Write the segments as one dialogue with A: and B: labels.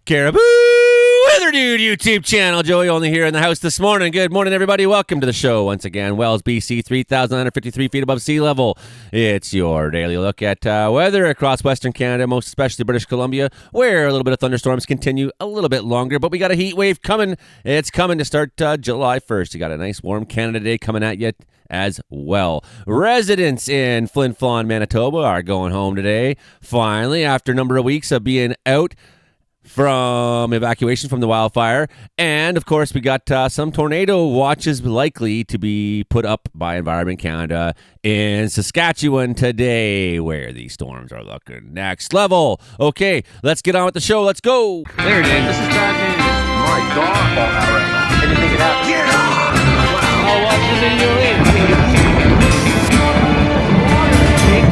A: Caribou Weather Dude YouTube channel. Joey only here in the house this morning. Good morning, everybody. Welcome to the show once again. Wells, BC, 3,953 feet above sea level. It's your daily look at weather across Western Canada, most especially British Columbia, where a little bit of thunderstorms continue a little bit longer, but we got a heat wave coming. It's coming to start July 1st. You got a nice warm Canada day coming at you as well. Residents in Flin Flon, Manitoba are going home today, finally, after a number of weeks of being out from evacuation from the wildfire. And of course, we got some tornado watches likely to be put up by Environment Canada in Saskatchewan today, where these storms are looking next level. Okay, let's get on with the show. Let's go.
B: There it is. This is bad news. My God. I didn't think it happened. Get on! I'll watch the video later.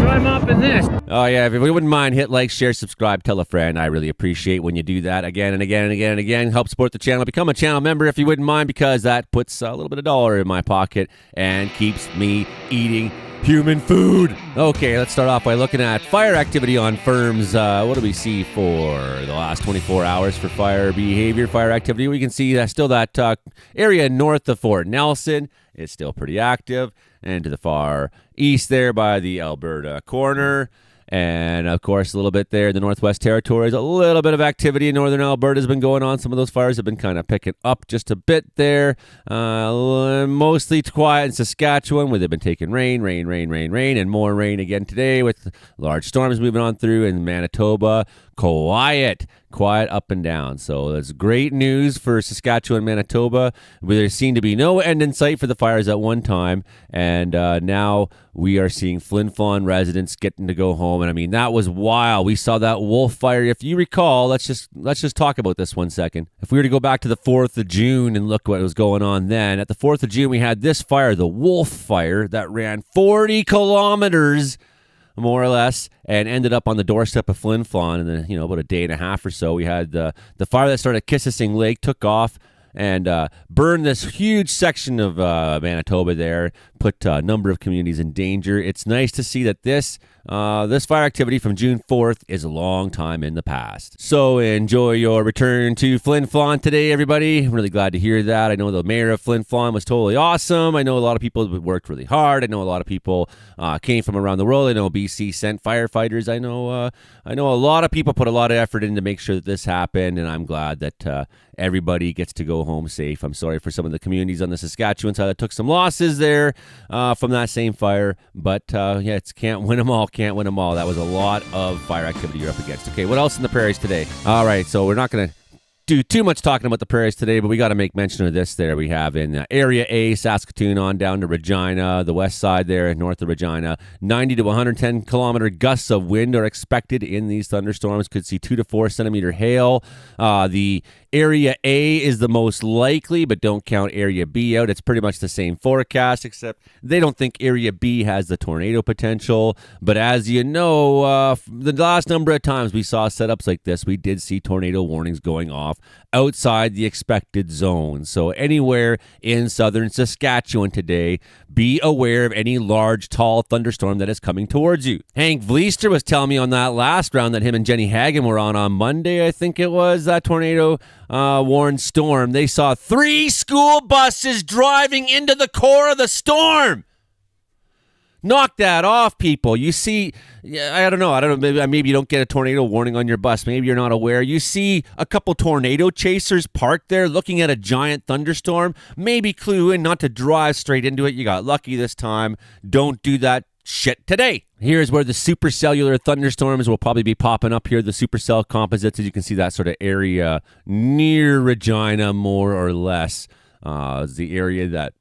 B: I'm up in this.
A: Oh, yeah. If you wouldn't mind, hit like, share, subscribe, tell a friend. I really appreciate when you do that again and again and again and again. Help support the channel. Become a channel member if you wouldn't mind, because that puts a little bit of dollar in my pocket and keeps me eating human food. Okay, let's start off by looking at fire activity on firms. What do we see for the last 24 hours for fire behavior, fire activity? We can see still that area north of Fort Nelson is still pretty active, and to the far east there by the Alberta corner. And, of course, a little bit there in the Northwest Territories, a little bit of activity in northern Alberta has been going on. Some of those fires have been kind of picking up just a bit there. Mostly quiet in Saskatchewan, where they've been taking rain, and more rain again today with large storms moving on through. In Manitoba, quiet up and down. So that's great news for Saskatchewan, Manitoba, where there seemed to be no end in sight for the fires at one time. And now we are seeing Flin Flon residents getting to go home. And I mean, that was wild. We saw that Wildfire. If you recall, let's just talk about this 1 second. If we were to go back to the 4th of June and look what was going on then, at the 4th of June, we had this fire, the Wildfire, that ran 40 kilometers more or less, and ended up on the doorstep of Flin Flon. And then, about a day and a half or so, we had the fire that started at Kississing Lake, took off, and burned this huge section of Manitoba there, put a number of communities in danger. It's nice to see that this fire activity from June 4th is a long time in the past. So enjoy your return to Flin Flon today, everybody. I'm really glad to hear that. I know the mayor of Flin Flon was totally awesome. I know a lot of people worked really hard. I know a lot of people came from around the world. I know BC sent firefighters. I know a lot of people put a lot of effort in to make sure that this happened, and I'm glad that everybody gets to go home safe. I'm sorry for some of the communities on the Saskatchewan side that took some losses there from that same fire, but it's can't win them all. That was a lot of fire activity you're up against. Okay, what else in the prairies today? All right, so we're not going to do too much talking about the prairies today, but we got to make mention of this there. We have in Area A, Saskatoon on down to Regina, the west side there, north of Regina, 90 to 110 kilometer gusts of wind are expected in these thunderstorms. Could see 2 to 4 centimeter hail. The Area A is the most likely, but don't count Area B out. It's pretty much the same forecast, except they don't think Area B has the tornado potential. But as you know, the last number of times we saw setups like this, we did see tornado warnings going off outside the expected zone. So anywhere in southern Saskatchewan today, be aware of any large, tall thunderstorm that is coming towards you. Hank Vleister was telling me on that last round that him and Jenny Hagen were on Monday, I think it was, that tornado warned storm. They saw 3 school buses driving into the core of the storm. Knock that off, people. You see, I don't know. Maybe you don't get a tornado warning on your bus. Maybe you're not aware. You see a couple tornado chasers parked there looking at a giant thunderstorm. Maybe clue in not to drive straight into it. You got lucky this time. Don't do that shit today. Here's where the supercellular thunderstorms will probably be popping up here. The supercell composites, as you can see, that sort of area near Regina, more or less, is the area that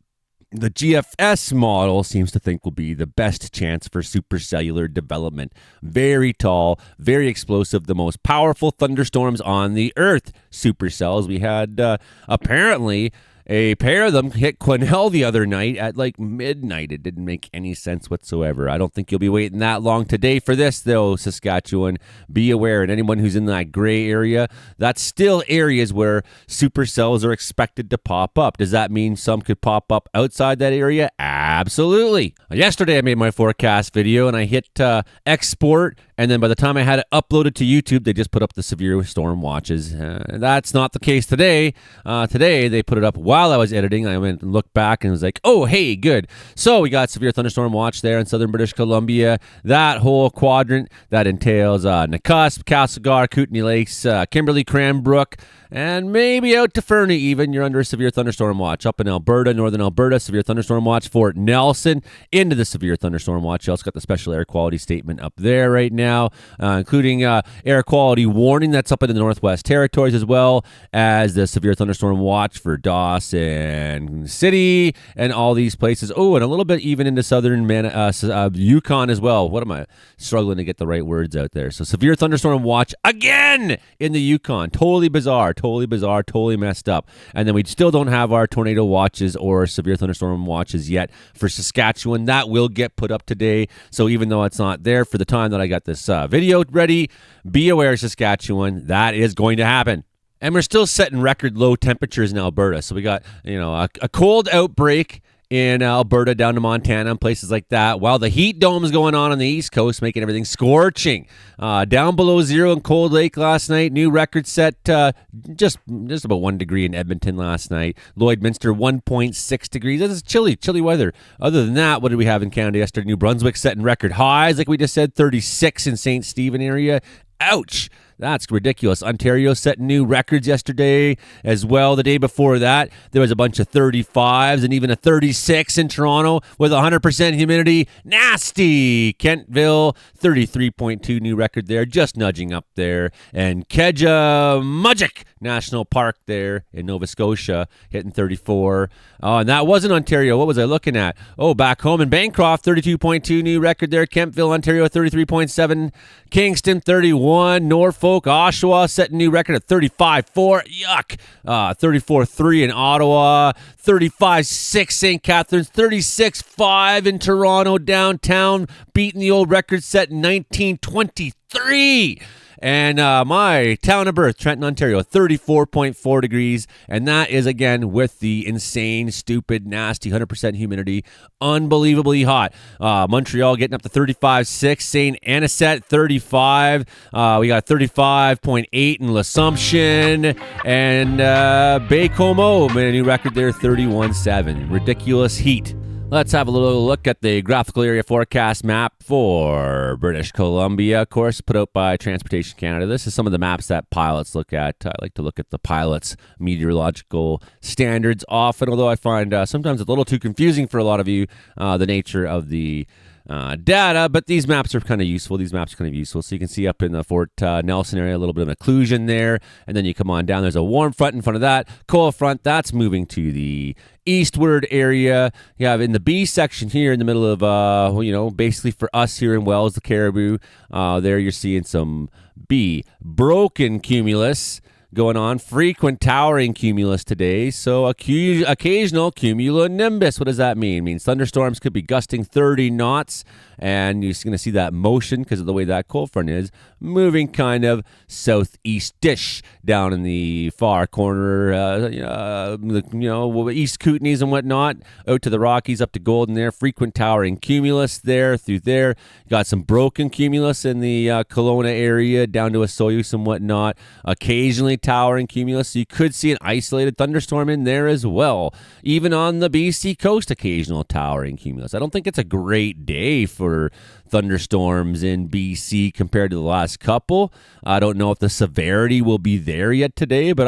A: the GFS model seems to think will be the best chance for supercellular development. Very tall, very explosive, the most powerful thunderstorms on the Earth. Supercells. We had apparently a pair of them hit Quesnel the other night at like midnight. It didn't make any sense whatsoever. I don't think you'll be waiting that long today for this, though, Saskatchewan. Be aware, and anyone who's in that gray area, that's still areas where supercells are expected to pop up. Does that mean some could pop up outside that area? Absolutely. Yesterday, I made my forecast video, and I hit export And then by the time I had it uploaded to YouTube, they just put up the severe storm watches. That's not the case today. Today, they put it up while I was editing. I went and looked back and was like, oh, hey, good. So we got severe thunderstorm watch there in southern British Columbia. That whole quadrant, that entails Nakusp, Castlegar, Kootenay Lakes, Kimberley, Cranbrook, and maybe out to Fernie even. You're under a severe thunderstorm watch. Up in Alberta, northern Alberta, severe thunderstorm watch. Fort Nelson, into the severe thunderstorm watch. You also got the special air quality statement up there right now, including air quality warning that's up in the Northwest Territories, as well as the severe thunderstorm watch for Dawson City and all these places. Oh, and a little bit even into southern Yukon as well. What am I struggling to get the right words out there? So severe thunderstorm watch again in the Yukon. Totally bizarre, totally messed up. And then we still don't have our tornado watches or severe thunderstorm watches yet for Saskatchewan. That will get put up today. So even though it's not there for the time that I got this video ready, be aware, Saskatchewan, that is going to happen. And we're still setting record low temperatures in Alberta. So we got, a cold outbreak in Alberta down to Montana and places like that, while the heat dome is going on the East Coast, making everything scorching. Down below zero in Cold Lake last night. New record set just about 1 degree in Edmonton last night. Lloydminster 1.6 degrees. This is chilly weather. Other than that, what did we have in Canada yesterday? New Brunswick setting record highs, like we just said, 36 in St. Stephen area. Ouch. That's ridiculous. Ontario set new records yesterday as well. The day before that, there was a bunch of 35s and even a 36 in Toronto with 100% humidity. Nasty. Kentville, 33.2 new record there, just nudging up there. And Kejimujik National Park there in Nova Scotia, hitting 34. Oh, and that wasn't Ontario. What was I looking at? Oh, back home in Bancroft, 32.2 new record there. Kemptville, Ontario, 33.7. Kingston, 31. Norfolk, Oshawa, setting new record at 35.4. Yuck. 34.3 in Ottawa. 35.6 St. Catharines. 36.5 in Toronto downtown, beating the old record set in 1923. And my town of birth, Trenton, Ontario, 34.4 degrees. And that is, again, with the insane, stupid, nasty 100% humidity. Unbelievably hot. Montreal getting up to 35.6. St. Anisette, 35. We got 35.8 in L'Assomption. And Baie-Comeau made a new record there, 31.7. Ridiculous heat. Let's have a little look at the graphical area forecast map for British Columbia, of course, put out by Transportation Canada. This is some of the maps that pilots look at. I like to look at the pilots' meteorological standards often, although I find sometimes it's a little too confusing for a lot of you, the nature of the data, but these maps are kind of useful. So you can see up in the Fort Nelson area a little bit of occlusion there, and then you come on down. There's a warm front in front of that. Cold front, that's moving to the eastward area. You have in the B section here in the middle of, basically for us here in Wells, the Caribou, there you're seeing some B. Broken cumulus going on. Frequent towering cumulus today. So occasional cumulonimbus. What does that mean? It means thunderstorms could be gusting 30 knots. And you're going to see that motion because of the way that cold front is moving kind of southeast-ish down in the far corner, East Kootenays and whatnot, out to the Rockies, up to Golden there. Frequent towering cumulus there, through there. Got some broken cumulus in the Kelowna area, down to Osoyoos and whatnot. Occasionally towering cumulus. So you could see an isolated thunderstorm in there as well. Even on the BC coast, occasional towering cumulus. I don't think it's a great day for thunderstorms in BC compared to the last couple. I don't know if the severity will be there yet today, but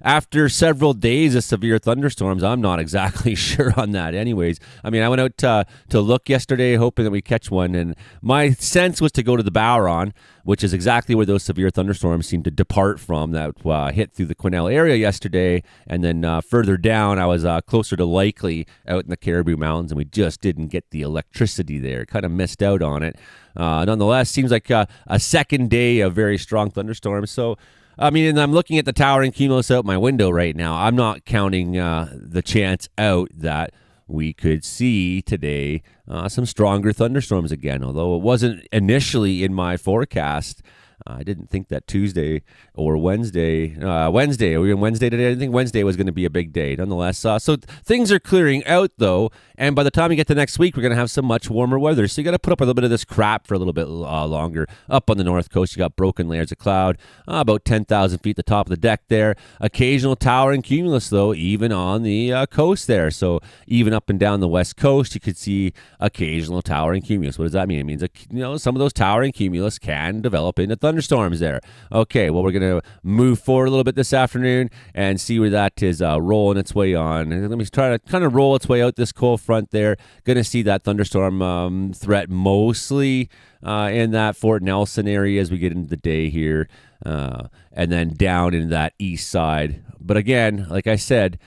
A: after several days of severe thunderstorms, I'm not exactly sure on that anyways. I mean, I went out to look yesterday hoping that we catch one, and my sense was to go to the Bowron, which is exactly where those severe thunderstorms seem to depart from that hit through the Quesnel area yesterday. And then further down, I was closer to Likely out in the Caribou Mountains, and we just didn't get the electricity there. Kind of missed out on it. Nonetheless, seems like a second day of very strong thunderstorms. So, I mean, and I'm looking at the towering cumulus out my window right now. I'm not counting the chance out that we could see today some stronger thunderstorms again, although it wasn't initially in my forecast. I didn't think that Tuesday or Wednesday, are we on Wednesday today? I didn't think Wednesday was going to be a big day. Nonetheless, so things are clearing out, though, and by the time you get to next week, we're going to have some much warmer weather. So you got to put up a little bit of this crap for a little bit longer. Up on the north coast, you got broken layers of cloud, about 10,000 feet the top of the deck there. Occasional towering cumulus, though, even on the coast there. So even up and down the west coast, you could see occasional towering cumulus. What does that mean? It means some of those towering cumulus can develop into thunderstorms there. Okay, well, we're going to move forward a little bit this afternoon and see where that is rolling its way on. And let me try to kind of roll its way out this cold front there. Going to see that thunderstorm threat mostly in that Fort Nelson area as we get into the day here, and then down in that east side. But again, like I said,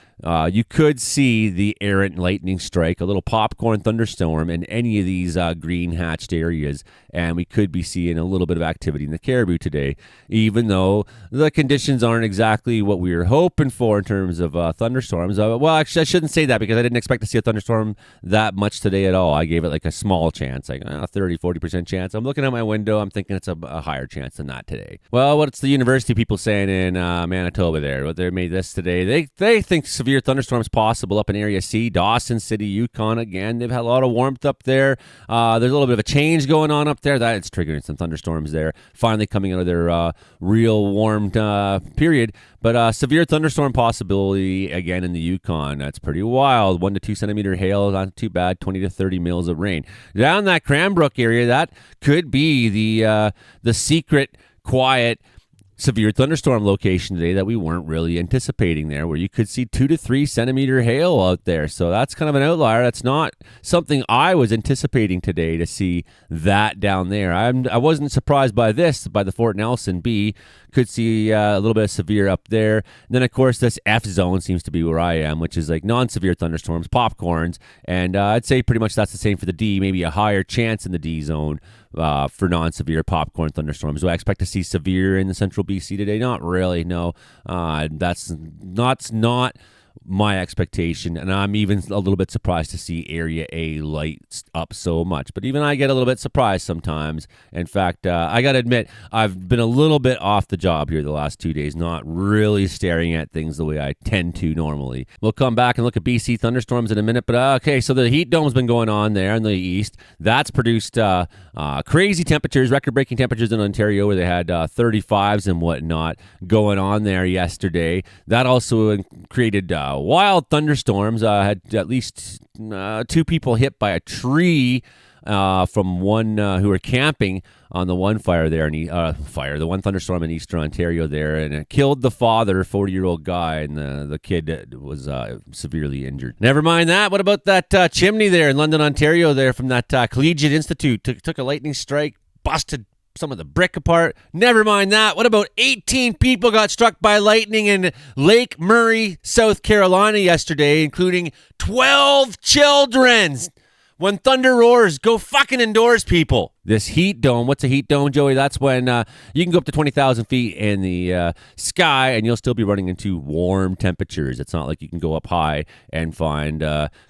A: you could see the errant lightning strike, a little popcorn thunderstorm in any of these green hatched areas, and we could be seeing a little bit of activity in the Caribou today, even though the conditions aren't exactly what we were hoping for in terms of thunderstorms. Well, actually, I shouldn't say that because I didn't expect to see a thunderstorm that much today at all. I gave it like a small chance, like 30, 40% chance. I'm looking out my window. I'm thinking it's a higher chance than that today. Well, what's the university people saying in Manitoba there? What they made this today? They think severe thunderstorms possible up in Area C, Dawson City, Yukon. Again, they've had a lot of warmth up there. There's a little bit of a change going on up there. That's triggering some thunderstorms there. Finally coming out of their real warmed period. But severe thunderstorm possibility again in the Yukon. That's pretty wild. 1 to 2 centimeter hail, not too bad. 20 to 30 mils of rain. Down that Cranbrook area, that could be the secret, quiet, severe thunderstorm location today that we weren't really anticipating there, where you could see 2 to 3 centimeter hail out there. So that's kind of an outlier. That's not something I was anticipating today to see that down there. I wasn't surprised by this, by the Fort Nelson B. Could see a little bit of severe up there. And then, of course, this F zone seems to be where I am, which is like non-severe thunderstorms, popcorns. And I'd say pretty much that's the same for the D, maybe a higher chance in the D zone for non-severe popcorn thunderstorms. Do I expect to see severe in the central BC today? Not really, no. That's not my expectation, and I'm even a little bit surprised to see Area A lights up so much. But even I get a little bit surprised sometimes. In fact, I got to admit, I've been a little bit off the job here the last 2 days, not really staring at things the way I tend to normally. We'll come back and look at BC thunderstorms in a minute, but okay, so the heat dome's been going on there in the east. That's produced crazy temperatures, record-breaking temperatures in Ontario, where they had 35s and whatnot going on there yesterday. That also created wild thunderstorms. Had at least 2 people hit by a tree from one who were camping on the Wildfire there, the one thunderstorm in eastern Ontario there, and it killed the father, 40-year-old guy, and the kid was severely injured. Never mind that. What about that chimney there in London, Ontario there from that Collegiate Institute? Took a lightning strike, busted some of the brick apart. Never mind that. What about 18 people got struck by lightning in Lake Murray, South Carolina yesterday, including 12 children? When thunder roars, go fucking indoors, people. This heat dome, what's a heat dome, Joey? That's when you can go up to 20,000 feet in the sky and you'll still be running into warm temperatures. It's not like you can go up high and find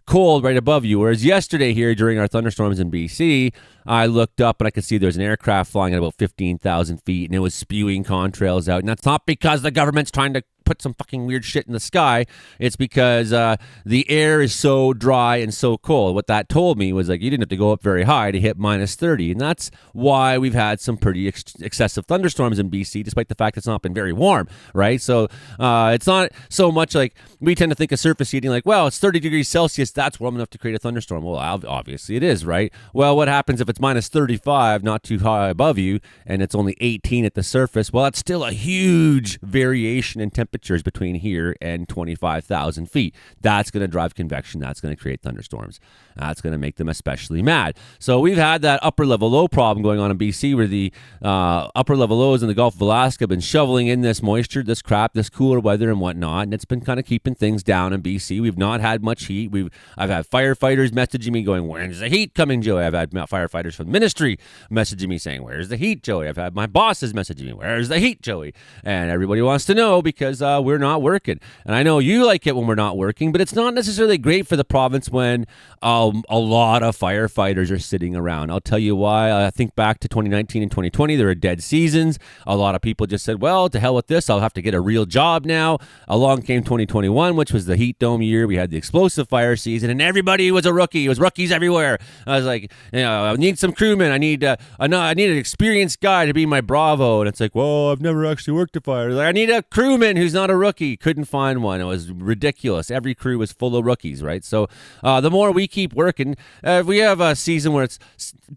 A: cold right above you. Whereas yesterday here during our thunderstorms in BC, I looked up and I could see there's an aircraft flying at about 15,000 feet and it was spewing contrails out. And that's not because the government's trying to put some fucking weird shit in the sky. It's because the air is so dry and so cold. What that told me was like you didn't have to go up very high to hit minus 30. And that's why we've had some pretty excessive thunderstorms in BC, despite the fact it's not been very warm, right? So it's not so much like we tend to think of surface heating like, well, it's 30 degrees Celsius. That's warm enough to create a thunderstorm. Well, obviously it is, right? Well, what happens if it's minus 35, not too high above you, and it's only 18 at the surface? Well, that's still a huge variation in temperatures between here and 25,000 feet. That's going to drive convection. That's going to create thunderstorms. That's going to make them especially mad. So we've had that upper level low problem going on in BC where the upper level lows in the Gulf of Alaska have been shoveling in this moisture, this crap, this cooler weather and whatnot, and it's been kind of keeping things down in BC. We've not had much heat. I've had firefighters messaging me going, where's the heat coming, Joey? I've had firefighters from the ministry messaging me saying, where's the heat, Joey? I've had my bosses messaging me, where's the heat, Joey? And everybody wants to know because we're not working. And I know you like it when we're not working, but it's not necessarily great for the province when a lot of firefighters are sitting around. I'll tell you why. I think back to 2019 and 2020, there were dead seasons. A lot of people just said, well, to hell with this. I'll have to get a real job now. Along came 2021, which was the heat dome year. We had the explosive fire season, and everybody was a rookie. It was rookies everywhere. I was like, I need some crewmen. I need an experienced guy to be my Bravo. And it's like, well, I've never actually worked a fire. Like, I need a crewman who's not a rookie. Couldn't find one. It was ridiculous. Every crew was full of rookies, right? So the more we keep working, if we have a season where it's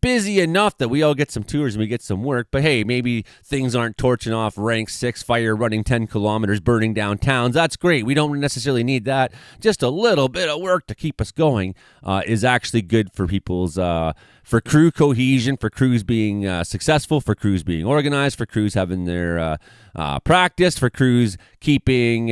A: busy enough that we all get some tours and we get some work, but hey, maybe things aren't torching off rank 6 fire running 10 kilometers, burning down towns. That's great. We don't necessarily need that. Just a little bit of work to keep us going is actually good for people's for crew cohesion, for crews being successful, for crews being organized, for crews having their practice, for crews keeping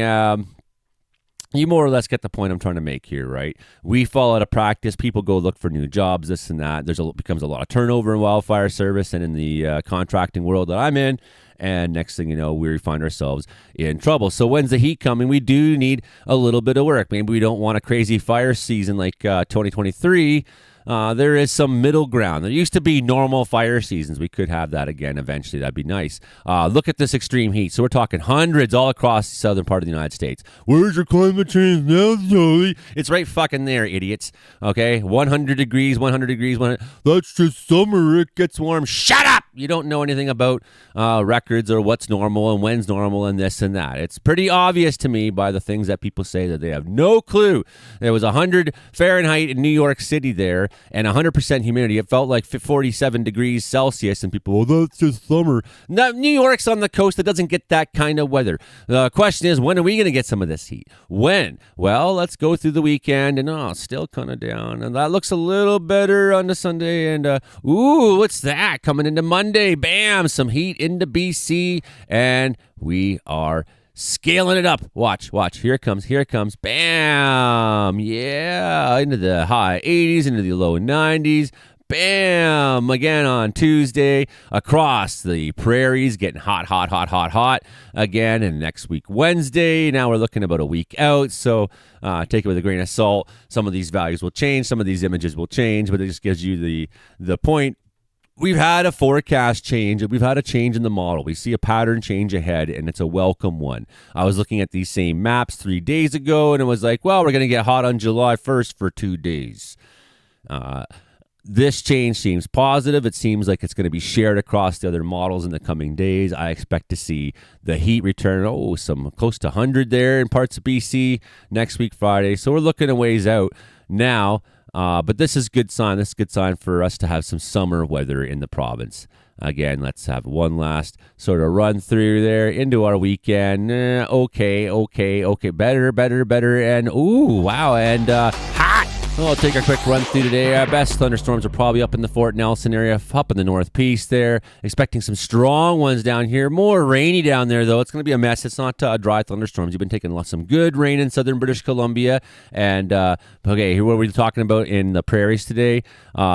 A: you more or less get the point I'm trying to make here, right? We fall out of practice. People go look for new jobs, this and that. Becomes a lot of turnover in wildfire service and in the contracting world that I'm in. And next thing you know, we find ourselves in trouble. So when's the heat coming? We do need a little bit of work. Maybe we don't want a crazy fire season like 2023. There is some middle ground. There used to be normal fire seasons. We could have that again eventually. That'd be nice. Look at this extreme heat. So we're talking hundreds all across the southern part of the United States. Where's your climate change now, Joey? It's right fucking there, idiots. Okay? 100 degrees, 100 degrees. That's just summer. It gets warm. Shut up! You don't know anything about records or what's normal and when's normal and this and that. It's pretty obvious to me by the things that people say that they have no clue. There was 100 Fahrenheit in New York City there, and 100% humidity. It felt like 47 degrees Celsius, and people, well, that's just summer. Now, New York's on the coast that doesn't get that kind of weather. The question is, when are we going to get some of this heat? When? Well, let's go through the weekend, and still kind of down. And that looks a little better on the Sunday, and what's that? Coming into Monday, bam, some heat into BC, and we are scaling it up. Watch. Here it comes. Bam. Yeah. Into the high 80s, into the low 90s. Bam. Again on Tuesday. Across the prairies, getting hot. Again, and next week, Wednesday. Now we're looking about a week out. So take it with a grain of salt. Some of these values will change. Some of these images will change. But it just gives you the point. We've had a forecast change. We've had a change in the model. We see a pattern change ahead, and it's a welcome one. I was looking at these same maps 3 days ago, and it was like, well, we're going to get hot on July 1st for 2 days. This change seems positive. It seems like it's going to be shared across the other models in the coming days. I expect to see the heat return, some close to 100 there in parts of BC next week, Friday. So we're looking a ways out now. But this is a good sign. This is a good sign for us to have some summer weather in the province. Again, let's have one last sort of run through there into our weekend. Okay. Better. And, wow. And hot. I'll take a quick run through today. Our best thunderstorms are probably up in the Fort Nelson area, up in the North Peace there. Expecting some strong ones down here. More rainy down there, though. It's going to be a mess. It's not dry thunderstorms. You've been taking some good rain in southern British Columbia. And, okay, here what we're talking about in the prairies today.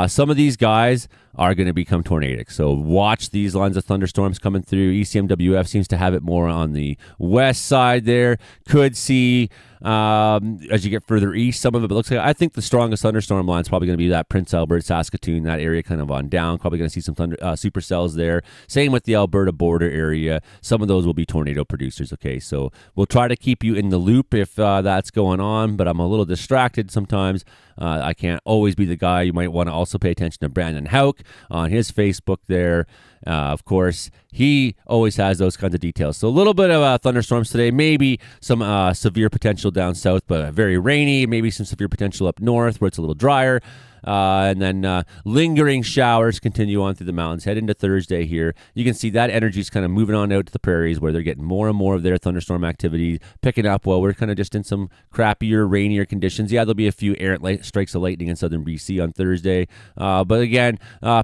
A: Some of these guys are going to become tornadic. So watch these lines of thunderstorms coming through. ECMWF seems to have it more on the west side there. Could see as you get further east, some of it looks like, I think the strongest thunderstorm line is probably going to be that Prince Albert, Saskatoon, that area kind of on down. Probably going to see some supercells there. Same with the Alberta border area. Some of those will be tornado producers. Okay, so we'll try to keep you in the loop if that's going on, but I'm a little distracted sometimes. I can't always be the guy. You might want to also pay attention to Brandon Hauk on his Facebook there. Of course, he always has those kinds of details. So a little bit of thunderstorms today, maybe some severe potential down south, but very rainy, maybe some severe potential up north where it's a little drier. And then lingering showers continue on through the mountains. Head into Thursday here. You can see that energy is kind of moving on out to the prairies where they're getting more and more of their thunderstorm activity picking up while we're kind of just in some crappier, rainier conditions. Yeah, there'll be a few errant strikes of lightning in southern BC on Thursday. But again,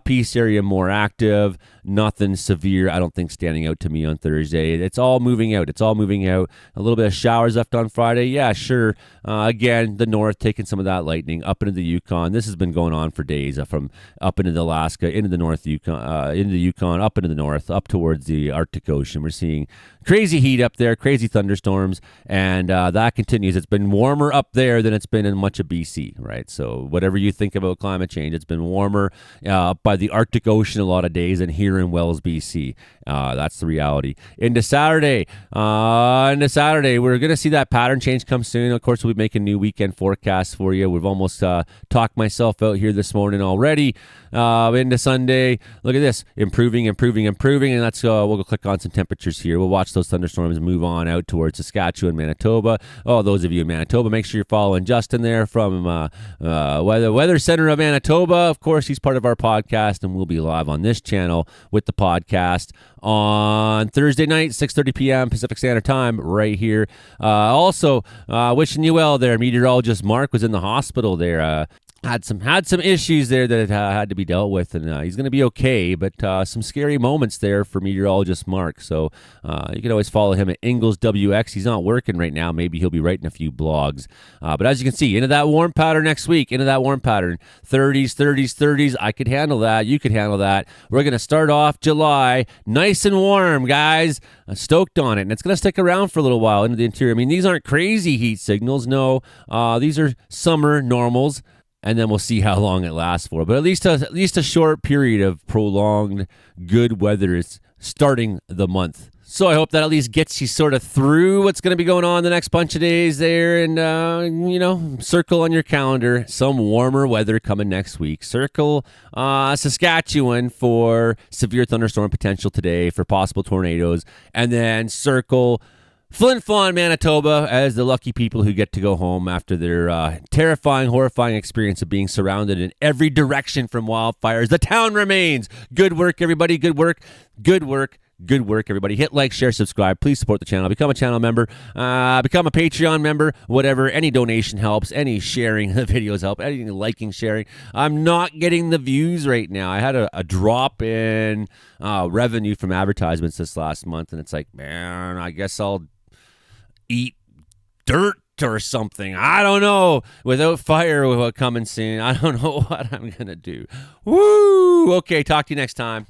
A: Peace area more active. Nothing severe, I don't think, standing out to me on Thursday. It's all moving out. A little bit of showers left on Friday. Yeah, sure. Again, the north taking some of that lightning up into the Yukon. This has been been going on for days, from up into Alaska, into the North Yukon, into the Yukon, up into the north, up towards the Arctic Ocean. We're seeing crazy heat up there, crazy thunderstorms, and that continues. It's been warmer up there than it's been in much of BC, right? So whatever you think about climate change, it's been warmer up by the Arctic Ocean a lot of days than here in Wells, BC. That's the reality. Into Saturday, we're going to see that pattern change come soon. Of course, we'll be making new weekend forecasts for you. We've almost talked myself out here this morning already. Into Sunday, look at this, improving, and that's we'll go click on some temperatures here. We'll watch those thunderstorms move on out towards Saskatchewan, Manitoba. Oh, those of you in Manitoba, make sure you're following Justin there from Weather Center of Manitoba. Of course, he's part of our podcast, and we'll be live on this channel with the podcast on Thursday night, 6:30 p.m. Pacific Standard Time, right here. Also, wishing you well there. Meteorologist Mark was in the hospital there. Had some issues there that had to be dealt with, and he's going to be okay, but some scary moments there for meteorologist Mark. So you can always follow him at Ingles WX. He's not working right now. Maybe he'll be writing a few blogs. But as you can see, into that warm pattern next week, 30s. I could handle that. You could handle that. We're going to start off July nice and warm, guys. I'm stoked on it, and it's going to stick around for a little while into the interior. I mean, these aren't crazy heat signals. No, these are summer normals. And then we'll see how long it lasts for. But at least a short period of prolonged good weather is starting the month. So I hope that at least gets you sort of through what's going to be going on the next bunch of days there. And, circle on your calendar some warmer weather coming next week. Circle Saskatchewan for severe thunderstorm potential today, for possible tornadoes. And then circle Flin Flon, Manitoba, as the lucky people who get to go home after their terrifying, horrifying experience of being surrounded in every direction from wildfires. The town remains. Good work, everybody. Good work, everybody. Hit like, share, subscribe. Please support the channel. Become a channel member. Become a Patreon member. Whatever. Any donation helps. Any sharing the videos help. Any liking, sharing. I'm not getting the views right now. I had a drop in revenue from advertisements this last month, and it's like, man, I guess I'll eat dirt or something. I don't know. Without fire coming soon, I don't know what I'm going to do. Woo! Okay, talk to you next time.